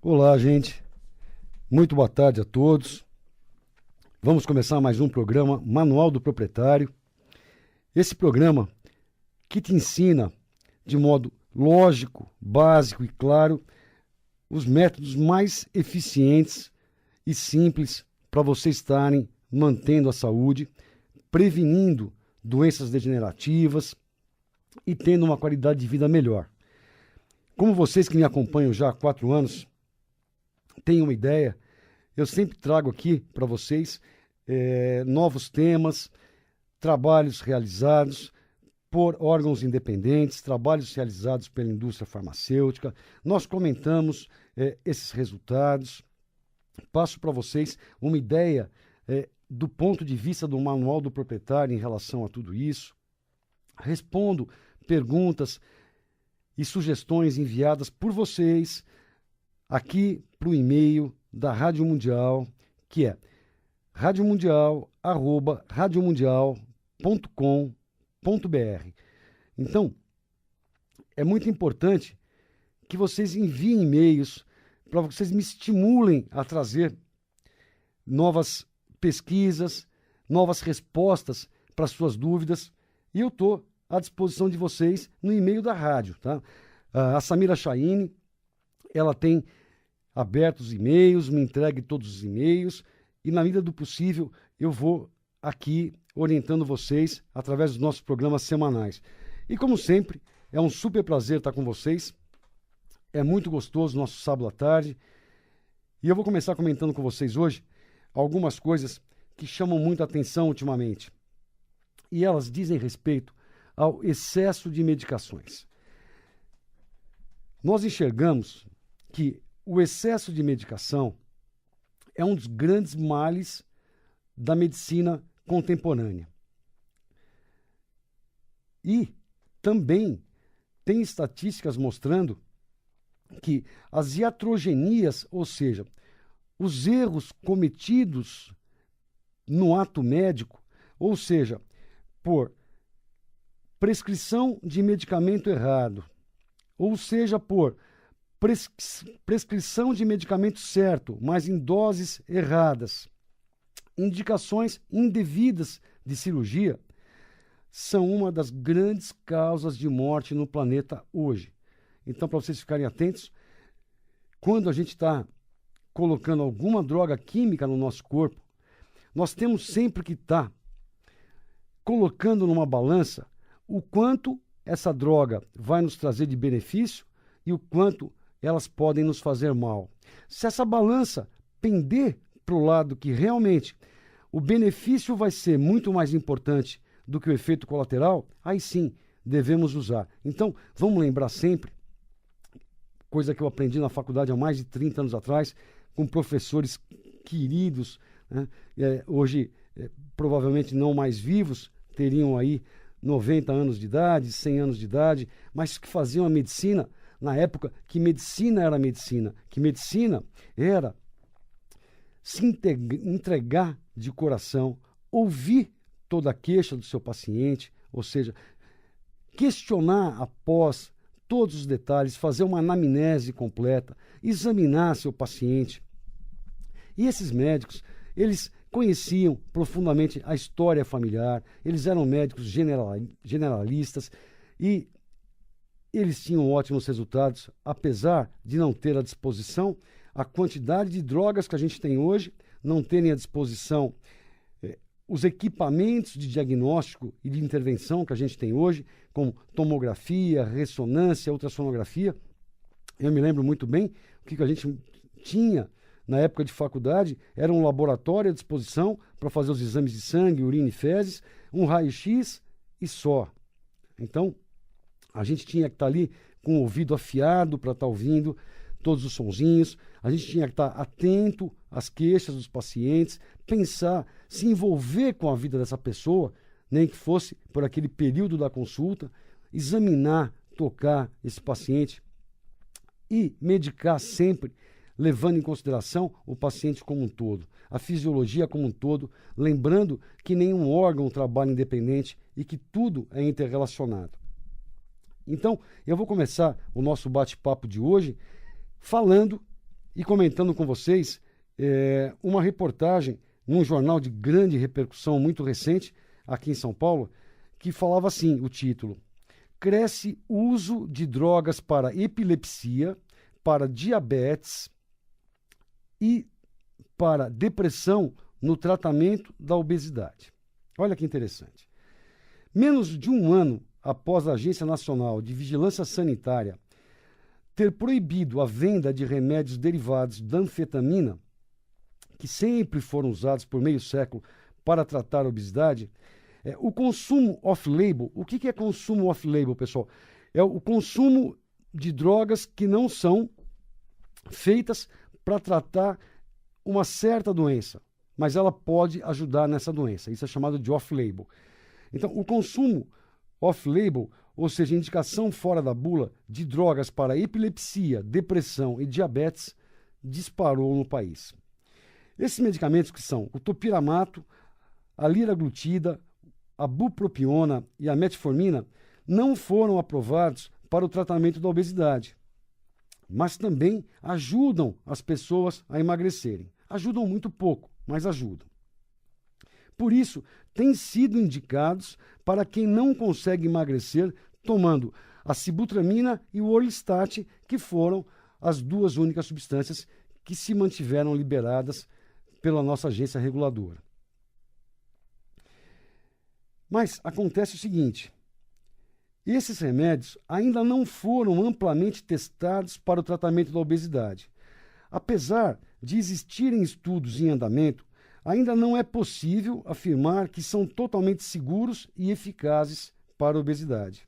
Olá, gente. Muito boa tarde a todos. Vamos começar mais um programa Manual do Proprietário. Esse programa que te ensina de modo lógico, básico e claro os métodos mais eficientes e simples para vocês estarem mantendo a saúde, prevenindo doenças degenerativas e tendo uma qualidade de vida melhor. Como vocês que me acompanham já há 4 anos têm uma ideia, eu sempre trago aqui para vocês novos temas, trabalhos realizados por órgãos independentes, trabalhos realizados pela indústria farmacêutica. Nós comentamos esses resultados, passo para vocês uma ideia do ponto de vista do manual do proprietário em relação a tudo isso, respondo perguntas e sugestões enviadas por vocês aqui para o e-mail da Rádio Mundial, que é radiomundial@radiomundial.com.br. Então, é muito importante que vocês enviem e-mails para que vocês me estimulem a trazer novas pesquisas, novas respostas para suas dúvidas, e eu estou à disposição de vocês no e-mail da rádio, tá? A Samira Chaine, ela tem aberto os e-mails, me entregue todos os e-mails, e na medida do possível eu vou aqui orientando vocês através dos nossos programas semanais. E como sempre, é um super prazer estar com vocês, é muito gostoso o nosso sábado à tarde, e eu vou começar comentando com vocês hoje algumas coisas que chamam muita atenção ultimamente, e elas dizem respeito ao excesso de medicações. Nós enxergamos que o excesso de medicação é um dos grandes males da medicina contemporânea. E também tem estatísticas mostrando que as iatrogenias, ou seja, os erros cometidos no ato médico, ou seja, por prescrição de medicamento errado, ou seja, por prescrição de medicamento certo, mas em doses erradas, indicações indevidas de cirurgia, são uma das grandes causas de morte no planeta hoje. Então, para vocês ficarem atentos, quando a gente está colocando alguma droga química no nosso corpo, nós temos sempre que estar colocando numa balança o quanto essa droga vai nos trazer de benefício e o quanto elas podem nos fazer mal. Se essa balança pender para o lado que realmente o benefício vai ser muito mais importante do que o efeito colateral, aí sim devemos usar. Então, vamos lembrar sempre, coisa que eu aprendi na faculdade há mais de 30 anos atrás, com professores queridos, né? Hoje provavelmente não mais vivos, teriam aí 90 anos de idade, 100 anos de idade, mas que faziam a medicina na época que medicina era medicina, que medicina era se entregar de coração, ouvir toda a queixa do seu paciente, ou seja, questionar após todos os detalhes, fazer uma anamnese completa, examinar seu paciente. E esses médicos, eles conheciam profundamente a história familiar, eles eram médicos generalistas e eles tinham ótimos resultados, apesar de não ter à disposição a quantidade de drogas que a gente tem hoje, não terem à disposição os equipamentos de diagnóstico e de intervenção que a gente tem hoje, como tomografia, ressonância, ultrassonografia. Eu me lembro muito bem o que a gente tinha na época de faculdade, era um laboratório à disposição para fazer os exames de sangue, urina e fezes, um raio-x e só. Então, a gente tinha que estar ali com o ouvido afiado para estar ouvindo todos os sonzinhos, a gente tinha que estar atento às queixas dos pacientes, pensar, se envolver com a vida dessa pessoa, nem que fosse por aquele período da consulta, examinar, tocar esse paciente e medicar sempre, levando em consideração o paciente como um todo, a fisiologia como um todo, lembrando que nenhum órgão trabalha independente e que tudo é interrelacionado. Então, eu vou começar o nosso bate-papo de hoje falando e comentando com vocês uma reportagem num jornal de grande repercussão muito recente aqui em São Paulo, que falava assim, o título: cresce o uso de drogas para epilepsia, para diabetes e para depressão no tratamento da obesidade. Olha que interessante. Menos de um ano após a Agência Nacional de Vigilância Sanitária ter proibido a venda de remédios derivados da anfetamina, que sempre foram usados por meio século para tratar a obesidade, o consumo off-label. O que é consumo off-label, pessoal? É o consumo de drogas que não são feitas para tratar uma certa doença, mas ela pode ajudar nessa doença. Isso é chamado de off-label. Então, o consumo off-label, ou seja, indicação fora da bula de drogas para epilepsia, depressão e diabetes, disparou no país. Esses medicamentos, que são o topiramato, a liraglutida, a bupropiona e a metformina, não foram aprovados para o tratamento da obesidade, mas também ajudam as pessoas a emagrecerem. Ajudam muito pouco, mas ajudam. Por isso, têm sido indicados para quem não consegue emagrecer, tomando a sibutramina e o orlistat, que foram as duas únicas substâncias que se mantiveram liberadas pela nossa agência reguladora. Mas acontece o seguinte: esses remédios ainda não foram amplamente testados para o tratamento da obesidade. Apesar de existirem estudos em andamento, ainda não é possível afirmar que são totalmente seguros e eficazes para a obesidade.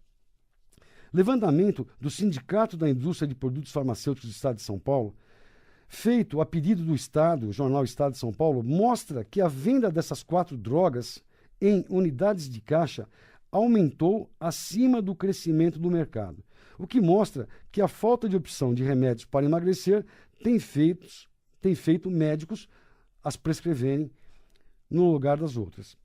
Levantamento do Sindicato da Indústria de Produtos Farmacêuticos do Estado de São Paulo, feito a pedido do Estado, o jornal Estado de São Paulo, mostra que a venda dessas 4 drogas em unidades de caixa aumentou acima do crescimento do mercado, o que mostra que a falta de opção de remédios para emagrecer tem feito médicos as prescreverem no lugar das outras.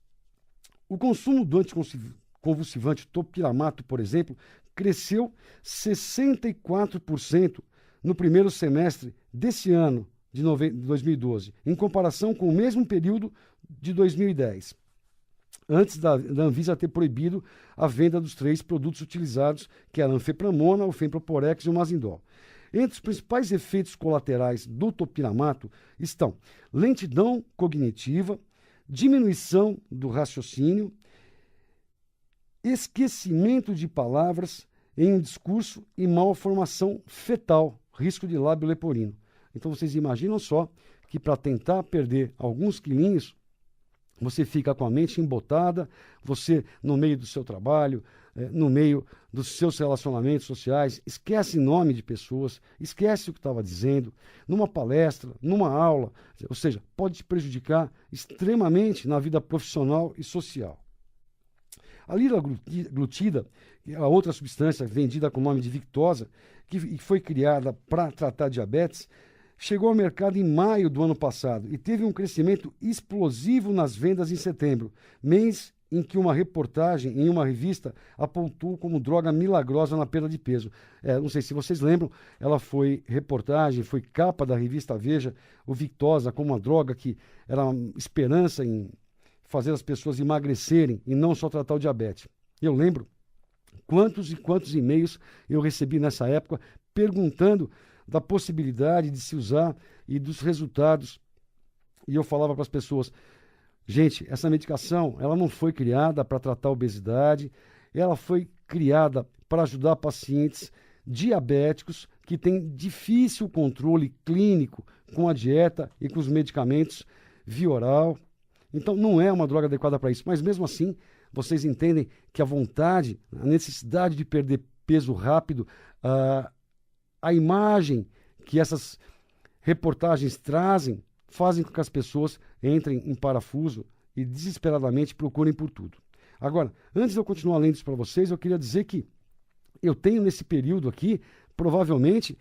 O consumo do anticonvulsivante topiramato, por exemplo, cresceu 64% no primeiro semestre desse ano, de 2012, em comparação com o mesmo período de 2010, antes da Anvisa ter proibido a venda dos 3 produtos utilizados, que eram a anfepramona, o fenproporex e o mazindol. Entre os principais efeitos colaterais do topiramato estão lentidão cognitiva, diminuição do raciocínio, esquecimento de palavras em um discurso e malformação fetal, risco de lábio leporino. Então vocês imaginam só que para tentar perder alguns quilinhos, você fica com a mente embotada, você no meio do seu trabalho, no meio dos seus relacionamentos sociais, esquece nome de pessoas, esquece o que estava dizendo, numa palestra, numa aula, ou seja, pode te prejudicar extremamente na vida profissional e social. A liraglutida, a outra substância vendida com o nome de Victoza, que foi criada para tratar diabetes, chegou ao mercado em maio do ano passado e teve um crescimento explosivo nas vendas em setembro, mês em que uma reportagem em uma revista apontou como droga milagrosa na perda de peso. Não sei se vocês lembram, ela foi reportagem, foi capa da revista Veja, o Victoza como uma droga que era uma esperança em fazer as pessoas emagrecerem e não só tratar o diabetes. Eu lembro quantos e quantos e-mails eu recebi nessa época perguntando da possibilidade de se usar e dos resultados. E eu falava para as pessoas: gente, essa medicação ela não foi criada para tratar a obesidade, ela foi criada para ajudar pacientes diabéticos que têm difícil controle clínico com a dieta e com os medicamentos via oral. Então não é uma droga adequada para isso, mas mesmo assim vocês entendem que a vontade, a necessidade de perder peso rápido, a imagem que essas reportagens trazem fazem com que as pessoas entrem em parafuso e desesperadamente procurem por tudo. Agora, antes de eu continuar lendo isso para vocês, eu queria dizer que eu tenho nesse período aqui, provavelmente,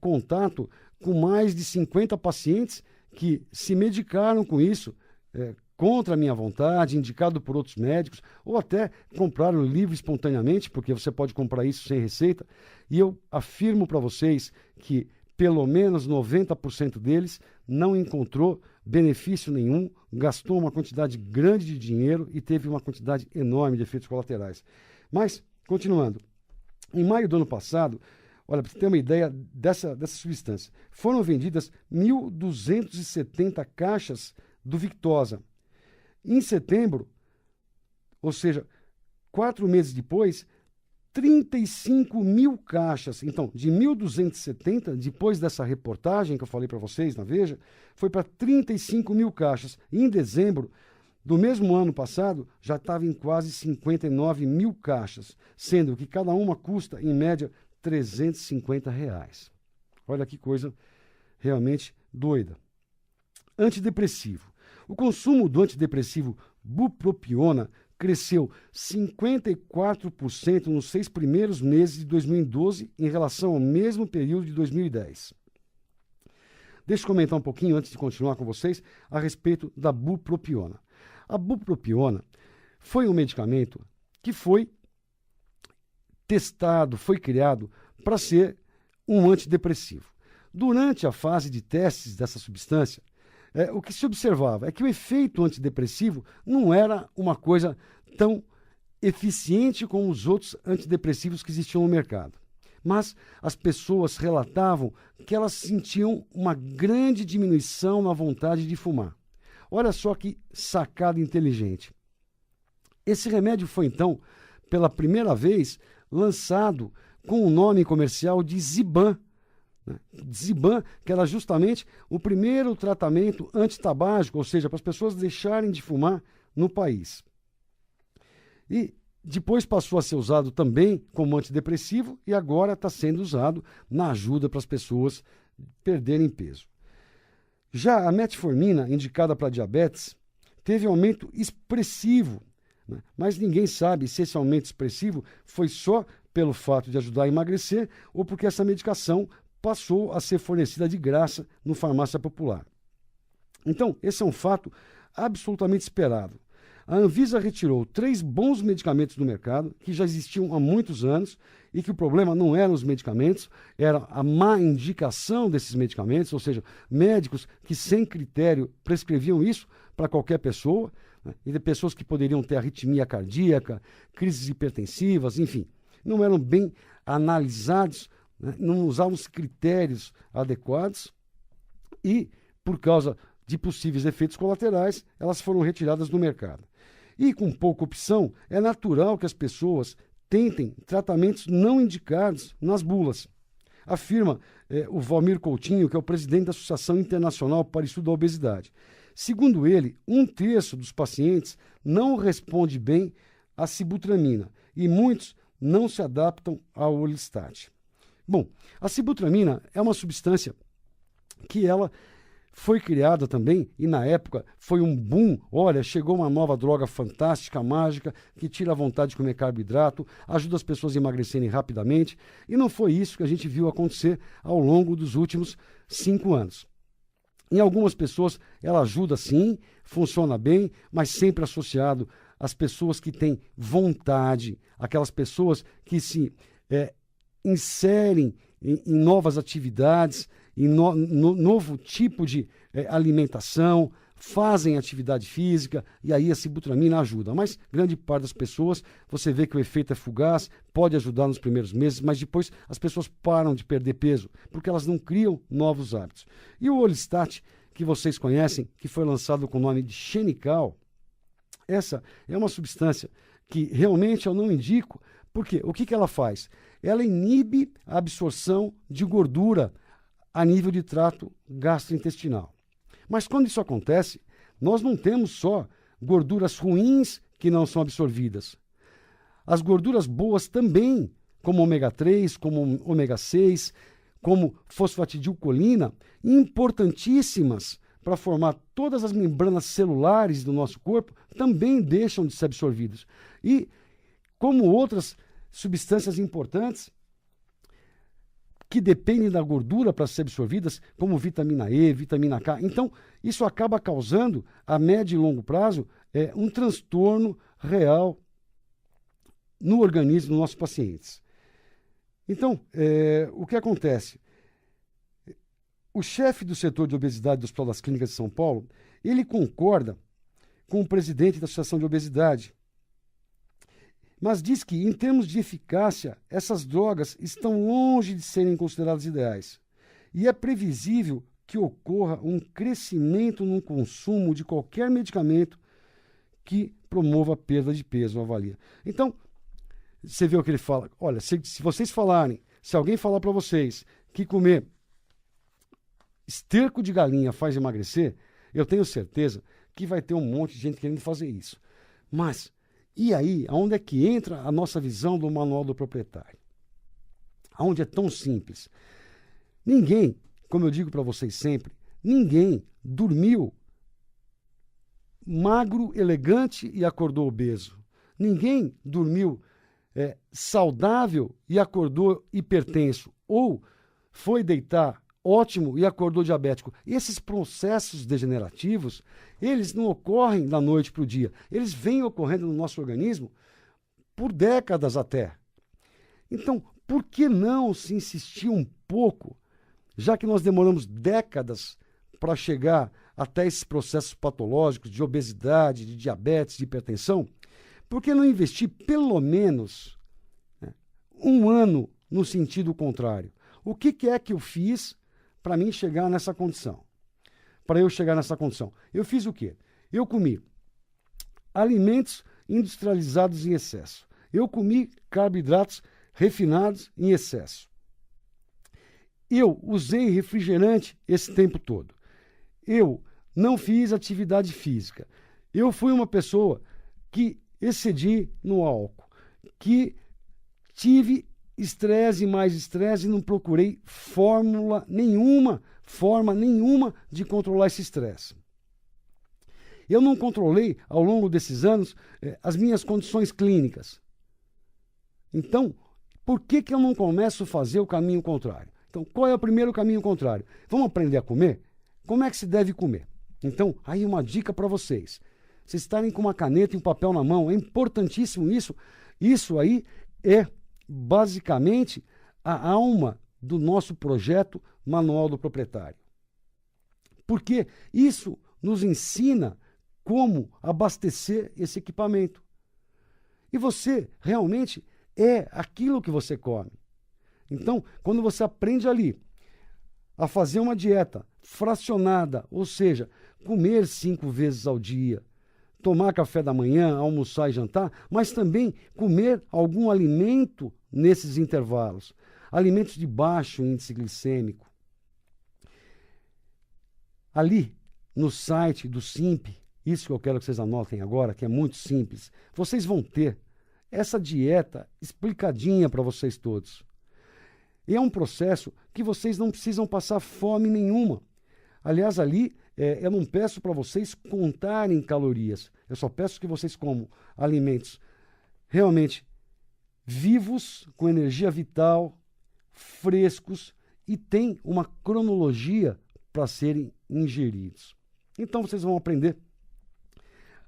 contato com mais de 50 pacientes que se medicaram com isso, contra a minha vontade, indicado por outros médicos, ou até compraram livre espontaneamente, porque você pode comprar isso sem receita. E eu afirmo para vocês que pelo menos 90% deles não encontrou benefício nenhum, gastou uma quantidade grande de dinheiro e teve uma quantidade enorme de efeitos colaterais. Mas, continuando, em maio do ano passado, olha, para você ter uma ideia dessa substância, foram vendidas 1.270 caixas do Victoza. Em setembro, ou seja, 4 meses depois, 35 mil caixas. Então, de 1.270, depois dessa reportagem que eu falei para vocês na Veja, foi para 35 mil caixas. E em dezembro do mesmo ano passado, já estava em quase 59 mil caixas, sendo que cada uma custa, em média, R$350. Olha que coisa realmente doida. Antidepressivo. O consumo do antidepressivo bupropiona cresceu 54% nos 6 primeiros meses de 2012 em relação ao mesmo período de 2010. Deixa eu comentar um pouquinho, antes de continuar com vocês, a respeito da bupropiona. A bupropiona foi um medicamento que foi testado, foi criado para ser um antidepressivo. Durante a fase de testes dessa substância, o que se observava é que o efeito antidepressivo não era uma coisa tão eficiente como os outros antidepressivos que existiam no mercado. Mas as pessoas relatavam que elas sentiam uma grande diminuição na vontade de fumar. Olha só que sacada inteligente. Esse remédio foi, então, pela primeira vez, lançado com o nome comercial de Zyban. Zyban, que era justamente o primeiro tratamento antitabágico, ou seja, para as pessoas deixarem de fumar no país. E depois passou a ser usado também como antidepressivo e agora está sendo usado na ajuda para as pessoas perderem peso. Já a metformina, indicada para diabetes, teve aumento expressivo, né? Mas ninguém sabe se esse aumento expressivo foi só pelo fato de ajudar a emagrecer ou porque essa medicação passou a ser fornecida de graça no farmácia popular. Então, esse é um fato absolutamente esperado. A Anvisa retirou 3 bons medicamentos do mercado, que já existiam há muitos anos, e que o problema não eram os medicamentos, era a má indicação desses medicamentos, ou seja, médicos que sem critério prescreviam isso para qualquer pessoa, né, e de pessoas que poderiam ter arritmia cardíaca, crises hipertensivas, enfim, não eram bem analisados, né, não usavam os critérios adequados e, por causa de possíveis efeitos colaterais, elas foram retiradas do mercado. E com pouca opção, é natural que as pessoas tentem tratamentos não indicados nas bulas. Afirma o Valmir Coutinho, que é o presidente da Associação Internacional para o Estudo da Obesidade. Segundo ele, 1/3 dos pacientes não responde bem à sibutramina e muitos não se adaptam ao Orlistat. Bom, a sibutramina é uma substância que ela foi criada também, e na época foi um boom. Olha, chegou uma nova droga fantástica, mágica, que tira a vontade de comer carboidrato, ajuda as pessoas a emagrecerem rapidamente, e não foi isso que a gente viu acontecer ao longo dos últimos 5 anos. Em algumas pessoas ela ajuda sim, funciona bem, mas sempre associado às pessoas que têm vontade, aquelas pessoas que se inserem em novas atividades, em novo tipo de alimentação, fazem atividade física, e aí a sibutramina ajuda. Mas grande parte das pessoas, você vê que o efeito é fugaz, pode ajudar nos primeiros meses, mas depois as pessoas param de perder peso, porque elas não criam novos hábitos. E o Orlistat, que vocês conhecem, que foi lançado com o nome de Xenical, essa é uma substância que realmente eu não indico, porque o que ela faz? Ela inibe a absorção de gordura a nível de trato gastrointestinal. Mas quando isso acontece, nós não temos só gorduras ruins que não são absorvidas. As gorduras boas também, como ômega 3, como ômega 6, como fosfatidilcolina, importantíssimas para formar todas as membranas celulares do nosso corpo, também deixam de ser absorvidas. E, como outras substâncias importantes que dependem da gordura para ser absorvidas, como vitamina E, vitamina K. Então, isso acaba causando, a médio e longo prazo, um transtorno real no organismo dos nossos pacientes. Então, o que acontece? O chefe do setor de obesidade do Hospital das Clínicas de São Paulo, ele concorda com o presidente da Associação de Obesidade, mas diz que, em termos de eficácia, essas drogas estão longe de serem consideradas ideais. E é previsível que ocorra um crescimento no consumo de qualquer medicamento que promova a perda de peso, avalia. Então, você vê o que ele fala. Olha, se vocês falarem, se alguém falar para vocês que comer esterco de galinha faz emagrecer, eu tenho certeza que vai ter um monte de gente querendo fazer isso. Mas, e aí, aonde é que entra a nossa visão do manual do proprietário? Aonde é tão simples? Ninguém, como eu digo para vocês sempre, ninguém dormiu magro, elegante e acordou obeso. Ninguém dormiu saudável e acordou hipertenso. Ou foi deitar ótimo e acordou diabético. Esses processos degenerativos, eles não ocorrem da noite para o dia. Eles vêm ocorrendo no nosso organismo por décadas até. Então, por que não se insistir um pouco, já que nós demoramos décadas para chegar até esses processos patológicos de obesidade, de diabetes, de hipertensão, por que não investir pelo menos um ano no sentido contrário? O que é que eu fiz para mim chegar nessa condição? Para eu chegar nessa condição, eu fiz o quê? Eu comi alimentos industrializados em excesso. Eu comi carboidratos refinados em excesso. Eu usei refrigerante esse tempo todo. Eu não fiz atividade física. Eu fui uma pessoa que excedi no álcool, que tive estresse e mais estresse e não procurei forma nenhuma de controlar esse estresse. Eu não controlei, ao longo desses anos, as minhas condições clínicas. Então, por que eu não começo a fazer o caminho contrário? Então, qual é o primeiro caminho contrário? Vamos aprender a comer? Como é que se deve comer? Então, aí uma dica para vocês. Vocês estarem com uma caneta e um papel na mão, é importantíssimo isso. Isso aí é basicamente a alma do nosso projeto Manual do Proprietário. Porque isso nos ensina como abastecer esse equipamento. E você realmente é aquilo que você come. Então, quando você aprende ali a fazer uma dieta fracionada, ou seja, comer 5 vezes ao dia, tomar café da manhã, almoçar e jantar, mas também comer algum alimento nesses intervalos, alimentos de baixo índice glicêmico. Ali, no site do Simp, isso que eu quero que vocês anotem agora, que é muito simples, vocês vão ter essa dieta explicadinha para vocês todos. E é um processo que vocês não precisam passar fome nenhuma. Aliás, ali eu não peço para vocês contarem calorias. Eu só peço que vocês comam alimentos realmente vivos, com energia vital, frescos e tem uma cronologia para serem ingeridos. Então vocês vão aprender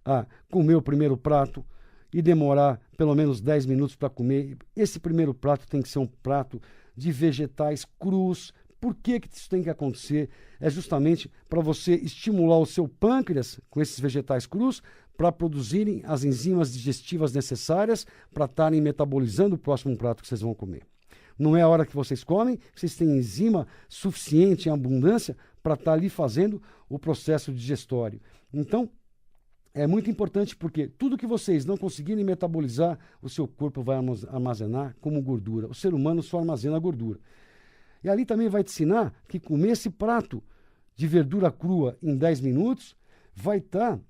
a comer o primeiro prato e demorar pelo menos 10 minutos para comer. Esse primeiro prato tem que ser um prato de vegetais crus. Por que isso tem que acontecer? É justamente para você estimular o seu pâncreas com esses vegetais crus para produzirem as enzimas digestivas necessárias para estarem metabolizando o próximo prato que vocês vão comer. Não é a hora que vocês comem, vocês têm enzima suficiente em abundância para estar ali fazendo o processo digestório. Então, é muito importante porque tudo que vocês não conseguirem metabolizar, o seu corpo vai armazenar como gordura. O ser humano só armazena gordura. E ali também vai te ensinar que comer esse prato de verdura crua em 10 minutos vai estar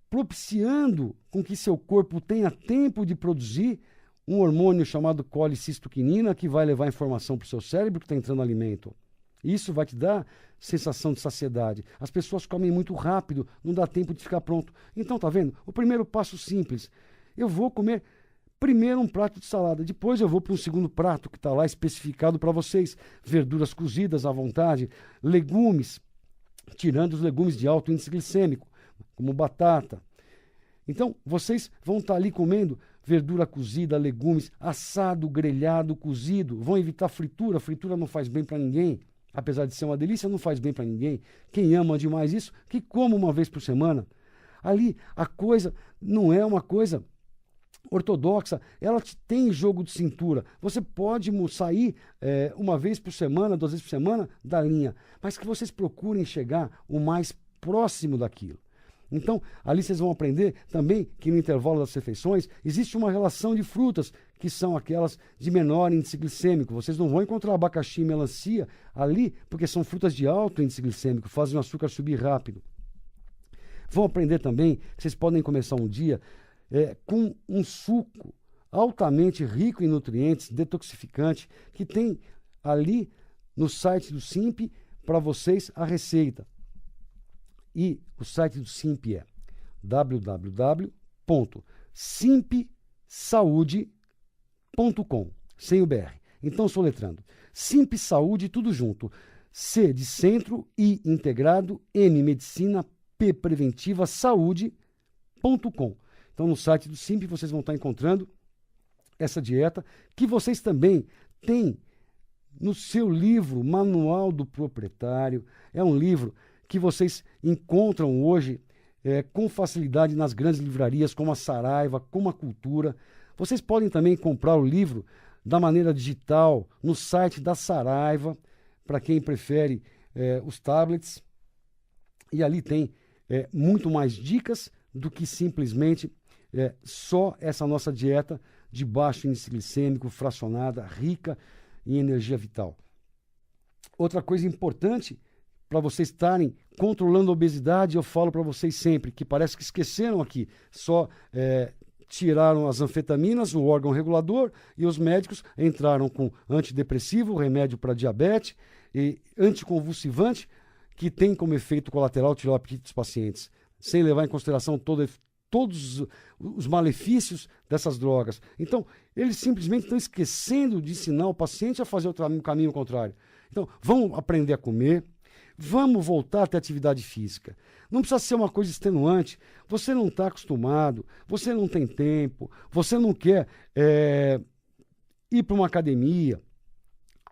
propiciando com que seu corpo tenha tempo de produzir um hormônio chamado colicistoquinina que vai levar informação para o seu cérebro que está entrando no alimento. Isso vai te dar sensação de saciedade. As pessoas comem muito rápido, não dá tempo de ficar pronto. Então, tá vendo? O primeiro passo simples. Eu vou comer primeiro um prato de salada, depois eu vou para um segundo prato que está lá especificado para vocês. Verduras cozidas à vontade, legumes, tirando os legumes de alto índice glicêmico, como batata. Então, vocês vão estar ali comendo verdura cozida, legumes, assado, grelhado, cozido. Vão evitar fritura, fritura não faz bem para ninguém. apesar de ser uma delícia, não faz bem para ninguém. Quem ama demais isso, que coma uma vez por semana. Ali, a coisa não é uma coisa ortodoxa, ela tem jogo de cintura. Você pode sair uma vez por semana, 2 vezes por semana da linha, mas que vocês procurem chegar o mais próximo daquilo. Então, ali vocês vão aprender também que no intervalo das refeições existe uma relação de frutas, que são aquelas de menor índice glicêmico. Vocês não vão encontrar abacaxi e melancia ali, porque são frutas de alto índice glicêmico, fazem o açúcar subir rápido. Vão aprender também que vocês podem começar um dia com um suco altamente rico em nutrientes, detoxificante, que tem ali no site do Simp para vocês a receita. E o site do Simp é www.simpsaude.com, sem o BR. Então, soletrando, Simp Saúde, tudo junto. C de centro, I integrado, M medicina, P preventiva, saúde.com. Então, no site do Simp, vocês vão estar encontrando essa dieta, que vocês também têm no seu livro Manual do Proprietário. É um livro que vocês encontram hoje com facilidade nas grandes livrarias, como a Saraiva, como a Cultura. Vocês podem também comprar o livro da maneira digital no site da Saraiva, para quem prefere os tablets. E ali tem muito mais dicas do que simplesmente só essa nossa dieta de baixo índice glicêmico, fracionada, rica em energia vital. Outra coisa importante para vocês estarem controlando a obesidade, eu falo para vocês sempre, que parece que esqueceram aqui, só tiraram as anfetaminas, o órgão regulador, e os médicos entraram com antidepressivo, remédio para diabetes e anticonvulsivante, que tem como efeito colateral tirar o apetite dos pacientes, sem levar em consideração todos os malefícios dessas drogas. Então, eles simplesmente estão esquecendo de ensinar o paciente a fazer o caminho contrário. Então, vamos aprender a comer, vamos voltar a ter atividade física. Não precisa ser uma coisa extenuante. Você não está acostumado, você não tem tempo, você não quer ir para uma academia.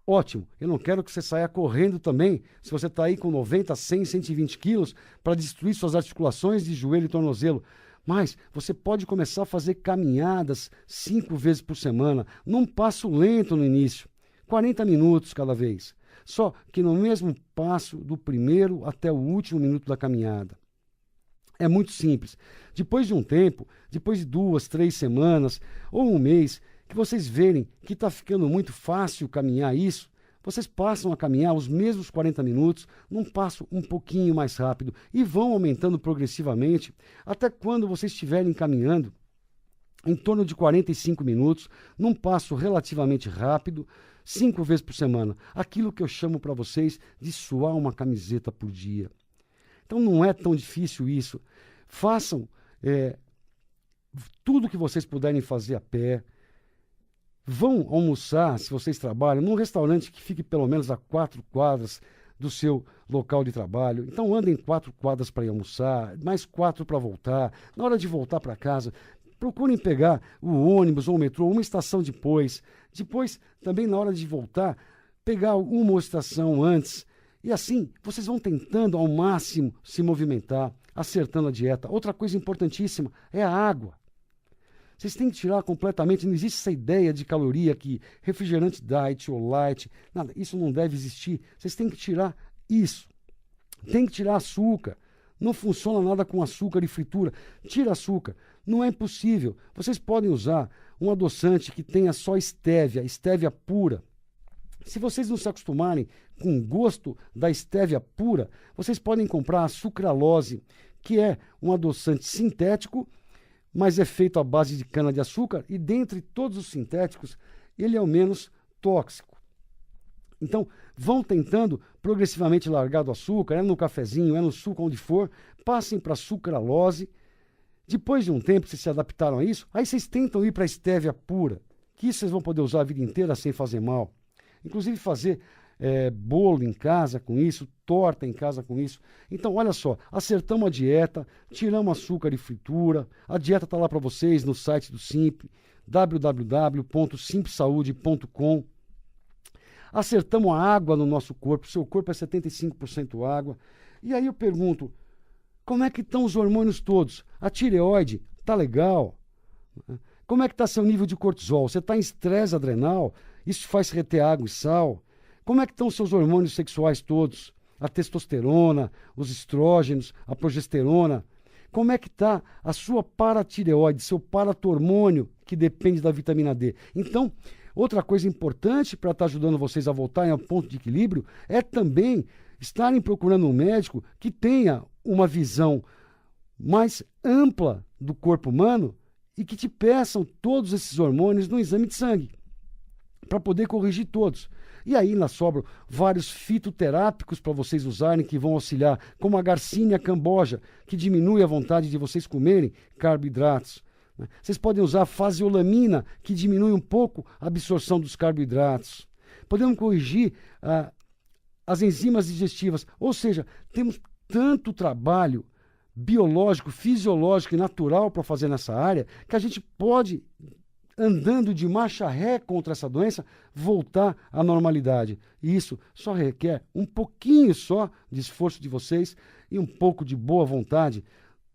Ótimo, eu não quero que você saia correndo também, se você está aí com 90, 100, 120 quilos, para destruir suas articulações de joelho e tornozelo. Mas você pode começar a fazer caminhadas 5 vezes por semana, num passo lento no início, 40 minutos cada vez. Só que no mesmo passo do primeiro até o último minuto da caminhada. É muito simples. Depois de um tempo, depois de 2, 3 semanas ou um mês, que vocês verem que está ficando muito fácil caminhar isso, vocês passam a caminhar os mesmos 40 minutos, num passo um pouquinho mais rápido, e vão aumentando progressivamente, até quando vocês estiverem caminhando em torno de 45 minutos, num passo relativamente rápido, 5 vezes por semana. Aquilo que eu chamo para vocês de suar uma camiseta por dia. Então não é tão difícil isso. Façam tudo que vocês puderem fazer a pé. Vão almoçar, se vocês trabalham, num restaurante que fique pelo menos a 4 quadras do seu local de trabalho. Então andem 4 quadras para ir almoçar, mais 4 para voltar. Na hora de voltar para casa, procurem pegar o ônibus ou o metrô, uma estação depois. Depois, também na hora de voltar, pegar uma estação antes. E assim, vocês vão tentando ao máximo se movimentar, acertando a dieta. Outra coisa importantíssima é a água. Vocês têm que tirar completamente, não existe essa ideia de caloria que refrigerante diet ou light, nada, isso não deve existir. Vocês têm que tirar isso. Tem que tirar açúcar. Não funciona nada com açúcar e fritura. Tira açúcar. Não é impossível. Vocês podem usar um adoçante que tenha só estévia pura. Se vocês não se acostumarem com o gosto da estévia pura, vocês podem comprar a sucralose, que é um adoçante sintético, mas é feito à base de cana-de-açúcar, e dentre todos os sintéticos, ele é o menos tóxico. Então, vão tentando progressivamente largar do açúcar, no cafezinho, no suco, onde for, passem para a sucralose. Depois de um tempo que vocês se adaptaram a isso, aí vocês tentam ir para a estévia pura, que isso vocês vão poder usar a vida inteira sem fazer mal. Inclusive fazer bolo em casa com isso, torta em casa com isso. Então, olha só, acertamos a dieta, tiramos açúcar e fritura, a dieta está lá para vocês no site do Simp, www.simpsaude.com. acertamos a água no nosso corpo, seu corpo é 75% água. E aí eu pergunto, como é que estão os hormônios todos? A tireoide está legal? Como é que está seu nível de cortisol? Você está em estresse adrenal? Isso faz reter água e sal? Como é que estão os seus hormônios sexuais todos? A testosterona, os estrógenos, a progesterona? Como é que está a sua paratireoide, seu paratormônio, que depende da vitamina D? Então, outra coisa importante para estar ajudando vocês a voltarem ao ponto de equilíbrio é também estarem procurando um médico que tenha uma visão mais ampla do corpo humano e que te peçam todos esses hormônios no exame de sangue, para poder corrigir todos. E aí ainda sobram vários fitoterápicos para vocês usarem que vão auxiliar, como a Garcinia camboja, que diminui a vontade de vocês comerem carboidratos. Vocês podem usar a faseolamina, que diminui um pouco a absorção dos carboidratos. Podemos corrigir as enzimas digestivas. Ou seja, temos tanto trabalho biológico, fisiológico e natural para fazer nessa área, que a gente pode, andando de marcha ré contra essa doença, voltar à normalidade. E isso só requer um pouquinho só de esforço de vocês e um pouco de boa vontade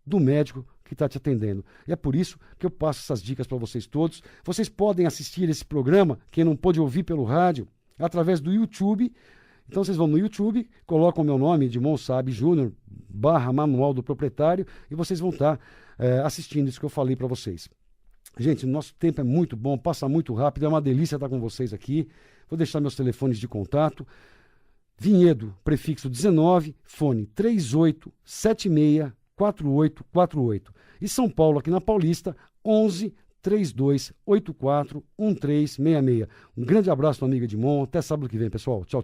do médico que está te atendendo. E é por isso que eu passo essas dicas para vocês todos. Vocês podem assistir esse programa, quem não pôde ouvir pelo rádio, através do YouTube. Então vocês vão no YouTube, colocam o meu nome, Edmond Saab Júnior, /Manual do Proprietário, e vocês vão estar assistindo isso que eu falei para vocês. Gente, o nosso tempo é muito bom, passa muito rápido, é uma delícia estar com vocês aqui. Vou deixar meus telefones de contato. Vinhedo, prefixo 19, fone 38764848. E São Paulo, aqui na Paulista, 11 3284 1366. Um grande abraço, meu amigo Edmond. Até sábado que vem, pessoal. Tchau.